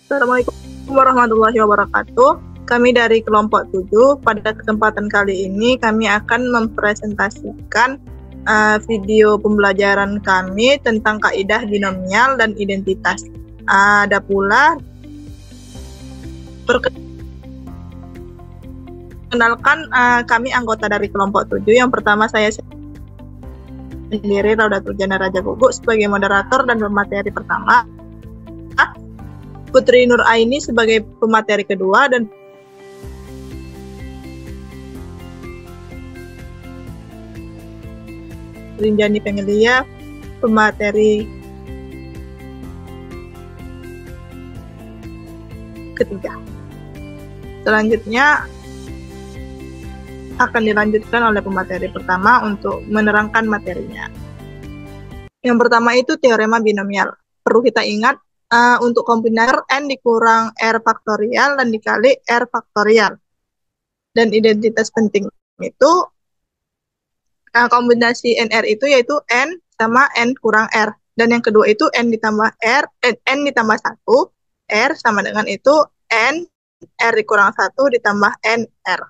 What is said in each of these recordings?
Assalamualaikum warahmatullahi wabarakatuh. Kami dari kelompok 7, pada kesempatan kali ini kami akan mempresentasikan video pembelajaran kami tentang kaidah binomial dan identitas. Ada pula perkenalkan kami anggota dari kelompok 7. Yang pertama saya sendiri, Raudatul Jannah Raja Guguk, sebagai moderator dan pemateri pertama. Putri Nur Aini sebagai pemateri kedua dan Rinjani Pengelia pemateri ketiga. Selanjutnya akan dilanjutkan oleh pemateri pertama untuk menerangkan materinya. Yang pertama itu teorema binomial. Perlu kita ingat untuk kombinator n dikurang r faktorial dan dikali r faktorial. Dan identitas penting itu kombinasi NR itu yaitu n sama n kurang r. Dan yang kedua itu n ditambah r, n ditambah 1, r sama dengan itu n, r dikurang 1 ditambah n, r.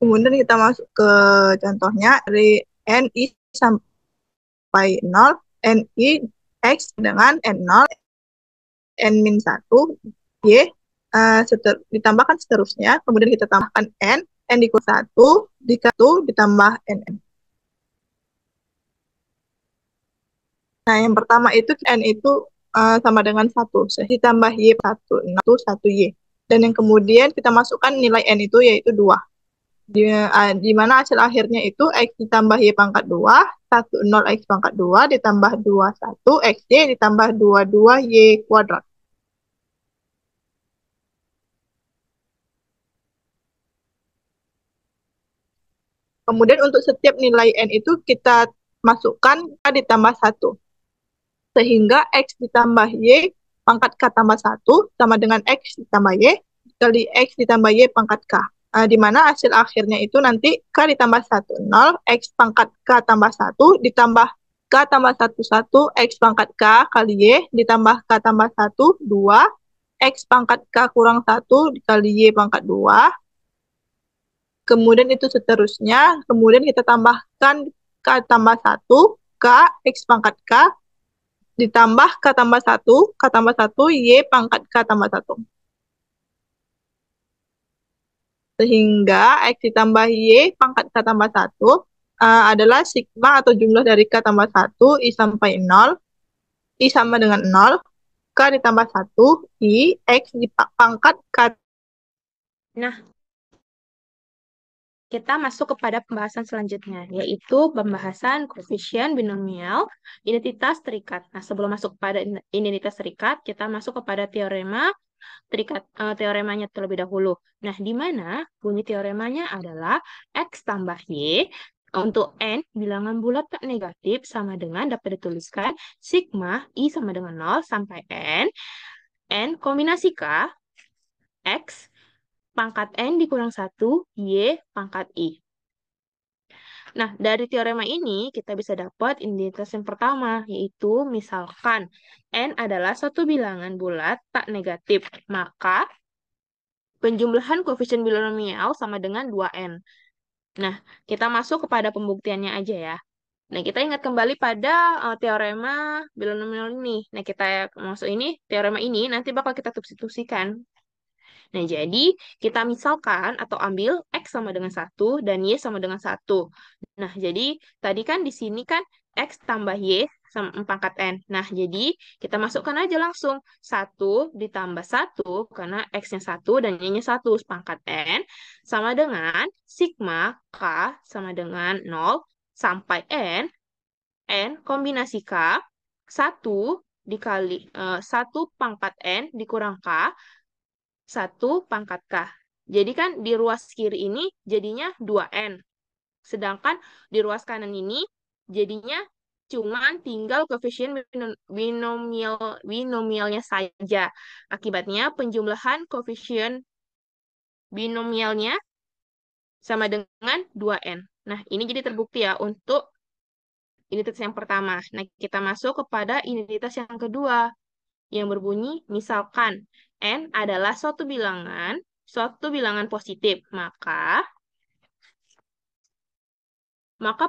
Kemudian kita masuk ke contohnya dari NI sampai 0, NI X dengan N0, N-1, Y, ditambahkan seterusnya, kemudian kita tambahkan N dikurang 1, ditambah NN. Nah, yang pertama itu N itu sama dengan 1, ditambah Y 1, 1 Y. Dan yang kemudian kita masukkan nilai N itu yaitu 2. Di mana hasil akhirnya itu X ditambah Y pangkat 2, 10 X pangkat 2 ditambah 21 XY ditambah 22 Y kuadrat. Kemudian untuk setiap nilai N itu kita masukkan K ditambah 1. Sehingga X ditambah Y pangkat K tambah 1 sama dengan X ditambah Y kali X ditambah Y pangkat K. Di mana hasil akhirnya itu nanti K ditambah 1, 0, X pangkat K tambah 1, ditambah K tambah 1, 1, X pangkat K kali Y, ditambah K tambah 1, 2, X pangkat K kurang 1, dikali Y pangkat 2. Kemudian itu seterusnya, kemudian kita tambahkan K tambah 1, K, X pangkat K, ditambah K tambah 1, K tambah 1, Y pangkat K tambah 1. Sehingga X ditambah Y pangkat K tambah 1 adalah sigma atau jumlah dari K tambah 1, I sampai 0, I sama dengan 0, K ditambah 1, I, X pangkat K. Nah, kita masuk kepada pembahasan selanjutnya, yaitu pembahasan koefisien binomial identitas terikat. Nah, sebelum masuk kepada identitas terikat, kita masuk kepada teorema teoremanya terlebih dahulu. Nah, di mana bunyi teoremanya adalah X tambah Y untuk N bilangan bulat tak negatif sama dengan dapat dituliskan sigma I sama dengan 0 sampai N kombinasi K, X pangkat N dikurang 1, Y pangkat I. Nah, dari teorema ini kita bisa dapat identitas yang pertama, yaitu misalkan N adalah suatu bilangan bulat tak negatif, maka penjumlahan koefisien binomial sama dengan 2N. Nah, kita masuk kepada pembuktiannya aja ya. Nah, kita ingat kembali pada teorema binomial ini. Nah, kita masuk ini, teorema ini nanti bakal kita substitusikan. Nah, jadi kita misalkan atau ambil X sama dengan 1 dan Y sama dengan 1. Nah, jadi tadi kan di sini kan X tambah Y sama pangkat N. Nah, jadi kita masukkan aja langsung 1 ditambah 1 karena X-nya 1 dan Y-nya 1 pangkat N sama dengan sigma K sama dengan 0 sampai N kombinasi K 1 dikali 1 pangkat N dikurang K 1 pangkat K. Jadi kan di ruas kiri ini jadinya 2N. Sedangkan di ruas kanan ini jadinya cuman tinggal koefisien binomialnya saja. Akibatnya penjumlahan koefisien binomialnya sama dengan 2n. Nah, ini jadi terbukti ya untuk identitas yang pertama. Nah, kita masuk kepada identitas yang kedua yang berbunyi misalkan n adalah suatu bilangan positif, maka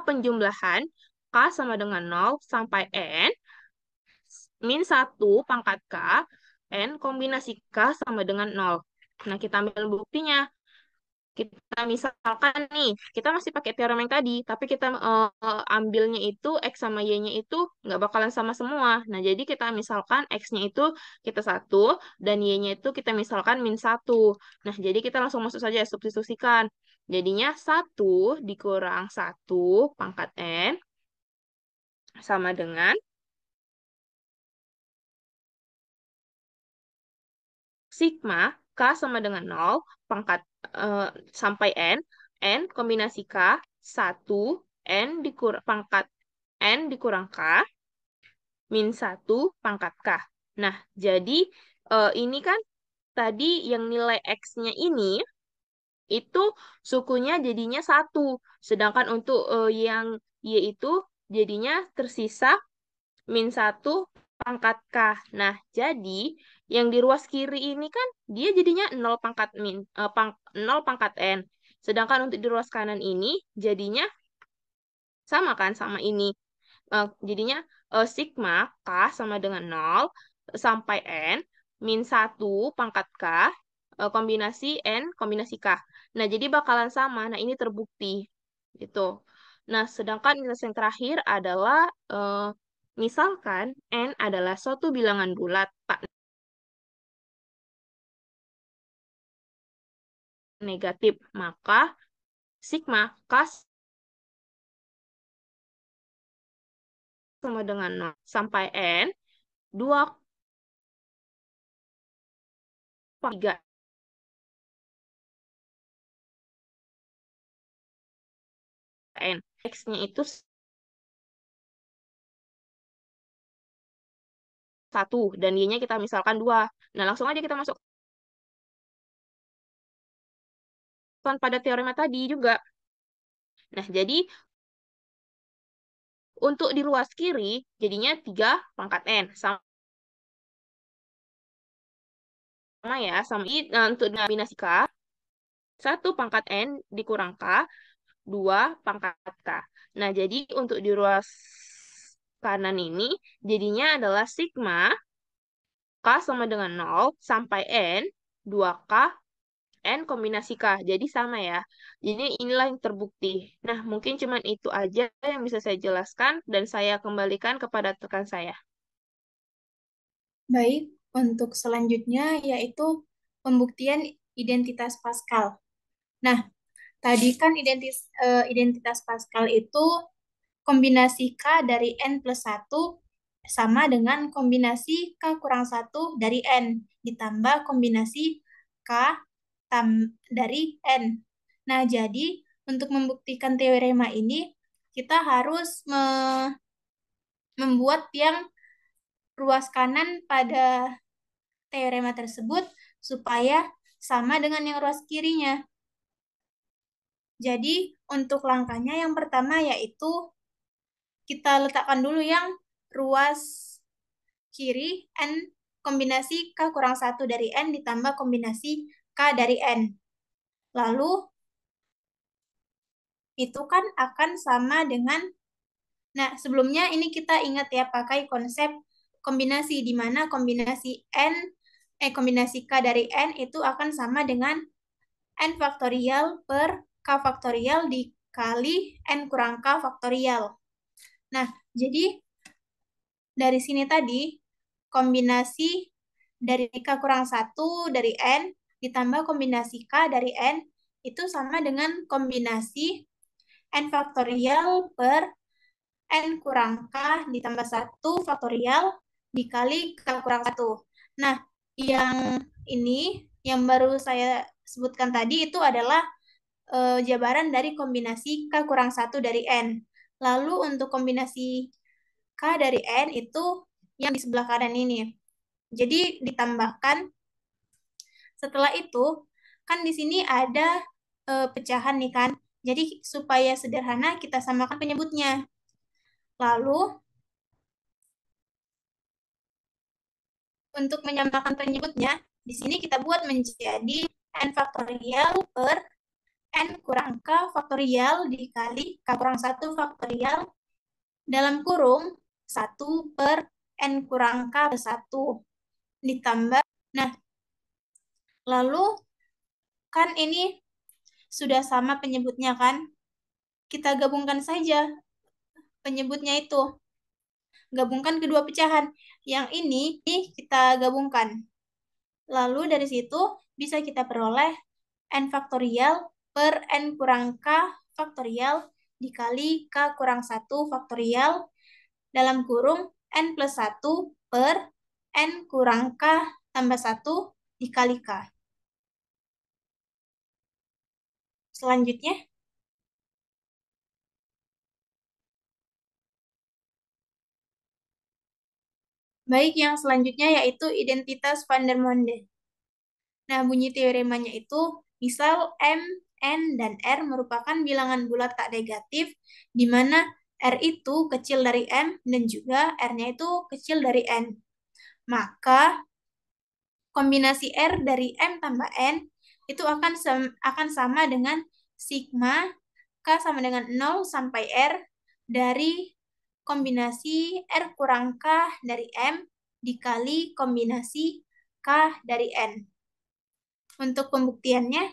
penjumlahan k sama dengan 0 sampai n min 1 pangkat k, n kombinasi k sama dengan 0. Nah, kita ambil buktinya. Kita misalkan nih, kita masih pakai teorem yang tadi, tapi kita ambilnya itu X sama Y-nya itu nggak bakalan sama semua. Nah, jadi kita misalkan X-nya itu kita 1, dan Y-nya itu kita misalkan min 1. Nah, jadi kita langsung masuk saja, substitusikan. Jadinya 1 dikurang 1 pangkat N sama dengan sigma K sama dengan 0 pangkat sampai N kombinasi K 1 N pangkat N dikurang K min 1 pangkat K. Nah, jadi ini kan tadi yang nilai X-nya ini itu sukunya jadinya 1. Sedangkan untuk yang Y itu jadinya tersisa min 1 pangkat K. Nah, jadi yang di ruas kiri ini kan dia jadinya 0 pangkat 0 pangkat N. Sedangkan untuk di ruas kanan ini jadinya sama kan sama ini. Jadinya sigma K sama dengan 0 sampai N min 1 pangkat K kombinasi N kombinasi K. Nah, jadi bakalan sama. Nah, ini terbukti. Gitu. Nah, sedangkan nilai yang terakhir adalah misalkan N adalah suatu bilangan bulat tak negatif, maka sigma K sama dengan 0 sampai N 2 3 N. X-nya itu 1 dan Y-nya kita misalkan 2. Nah, langsung aja kita masukkan pada teorema tadi juga. Nah, jadi untuk di ruas kiri jadinya 3 pangkat N. Sama ya, sama untuk kombinasi K 1 pangkat N dikurang K 2 pangkat K. Nah, jadi untuk di ruas kanan ini jadinya adalah sigma K sama dengan 0 sampai N 2K N kombinasi K. Jadi sama ya. Jadi inilah yang terbukti. Nah, mungkin cuman itu aja yang bisa saya jelaskan dan saya kembalikan kepada rekan saya. Baik, untuk selanjutnya yaitu pembuktian identitas Pascal. Nah, tadi kan identitas Pascal itu kombinasi K dari N plus 1 sama dengan kombinasi K kurang 1 dari N ditambah kombinasi K dari N. Nah, jadi untuk membuktikan teorema ini, kita harus membuat yang ruas kanan pada teorema tersebut supaya sama dengan yang ruas kirinya. Jadi, untuk langkahnya yang pertama yaitu kita letakkan dulu yang ruas kiri N kombinasi K kurang 1 dari N ditambah kombinasi K dari N. Lalu, itu kan akan sama dengan, nah sebelumnya ini kita ingat ya pakai konsep kombinasi, di mana kombinasi K dari N itu akan sama dengan N faktorial per K faktorial dikali N kurang K faktorial. Nah, jadi dari sini tadi, kombinasi dari K kurang 1 dari N ditambah kombinasi K dari N itu sama dengan kombinasi N faktorial per N kurang K ditambah 1 faktorial dikali K kurang 1. Nah, yang ini, yang baru saya sebutkan tadi itu adalah jabaran dari kombinasi K kurang 1 dari N. Lalu untuk kombinasi K dari N itu yang di sebelah kanan ini. Jadi ditambahkan. Setelah itu, kan di sini ada pecahan nih kan. Jadi supaya sederhana kita samakan penyebutnya. Lalu untuk menyamakan penyebutnya, di sini kita buat menjadi N faktorial per N kurang K faktorial dikali K kurang 1 faktorial dalam kurung 1 per N kurang K per 1 ditambah. Nah, lalu kan ini sudah sama penyebutnya kan? Kita gabungkan saja penyebutnya itu. Gabungkan kedua pecahan. Yang ini kita gabungkan. Lalu dari situ bisa kita peroleh N faktorial per N kurang K faktorial dikali K kurang 1 faktorial dalam kurung N plus 1 per N kurang K tambah 1 dikali K. Selanjutnya, baik yang selanjutnya yaitu identitas van der Monde. Nah, bunyi teoremanya itu, misal M, N, dan R merupakan bilangan bulat tak negatif, di mana R itu kecil dari M, dan juga R-nya itu kecil dari N. Maka, kombinasi R dari M tambah N itu akan sama dengan sigma K sama dengan 0 sampai R dari kombinasi R kurang K dari M dikali kombinasi K dari N. Untuk pembuktiannya,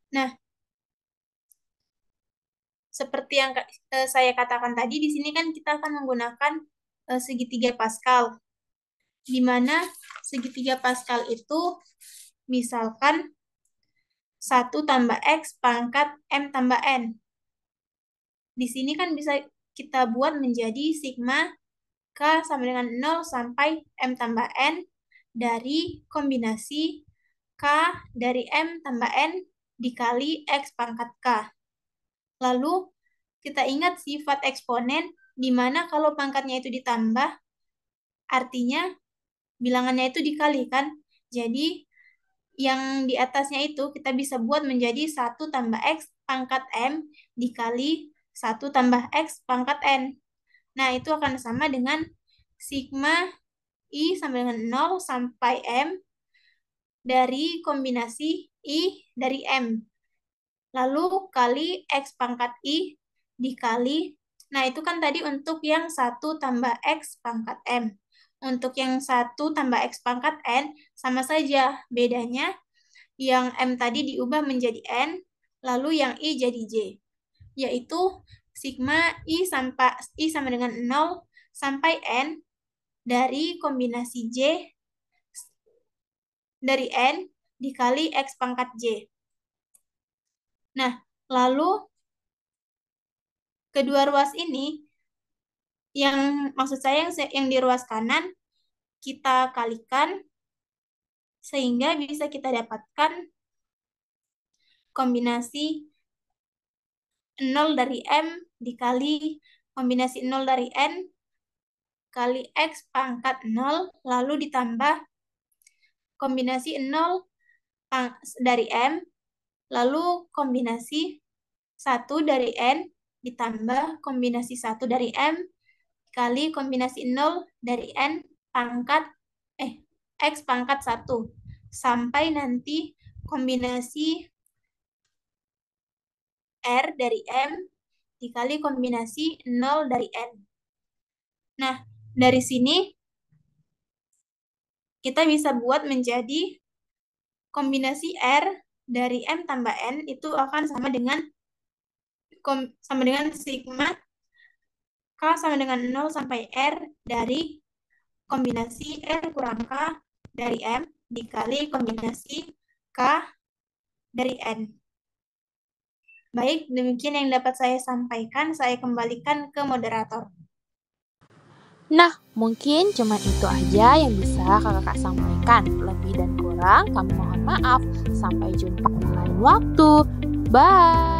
nah, seperti yang saya katakan tadi, di sini kan kita akan menggunakan segitiga Pascal, di mana segitiga Pascal itu misalkan 1 tambah X pangkat M tambah N. Di sini kan bisa kita buat menjadi sigma K sama dengan 0 sampai M tambah N dari kombinasi K dari M tambah N dikali X pangkat K. Lalu kita ingat sifat eksponen, di mana kalau pangkatnya itu ditambah, artinya bilangannya itu dikalikan. Jadi yang di atasnya itu kita bisa buat menjadi 1 tambah X pangkat M dikali 1 tambah X pangkat N. Nah, itu akan sama dengan sigma I sama dengan 0 sampai M dari kombinasi I dari M. Lalu kali X pangkat I dikali, nah itu kan tadi untuk yang 1 tambah X pangkat M. Untuk yang 1 tambah X pangkat N, sama saja. Bedanya, yang M tadi diubah menjadi N, lalu yang I jadi J. Yaitu sigma I sama dengan 0 sampai N dari kombinasi J dari N dikali X pangkat J. Nah, lalu kedua ruas ini, yang maksud saya yang di ruas kanan, kita kalikan sehingga bisa kita dapatkan kombinasi 0 dari M dikali kombinasi 0 dari N kali X pangkat 0, lalu ditambah kombinasi 0 dari M, lalu kombinasi 1 dari N ditambah kombinasi 1 dari M kali kombinasi 0 dari N pangkat X pangkat 1 sampai nanti kombinasi R dari M dikali kombinasi 0 dari N. Nah, dari sini kita bisa buat menjadi kombinasi R dari M tambah N itu akan sama dengan sigma K sama dengan 0 sampai R dari kombinasi R kurang K dari M dikali kombinasi K dari N. Baik, demikian yang dapat saya sampaikan. Saya kembalikan ke moderator. Nah, mungkin cuma itu aja yang bisa kakak sampaikan. Lebih dan kurang kami mohon maaf. Sampai jumpa di lain waktu. Bye!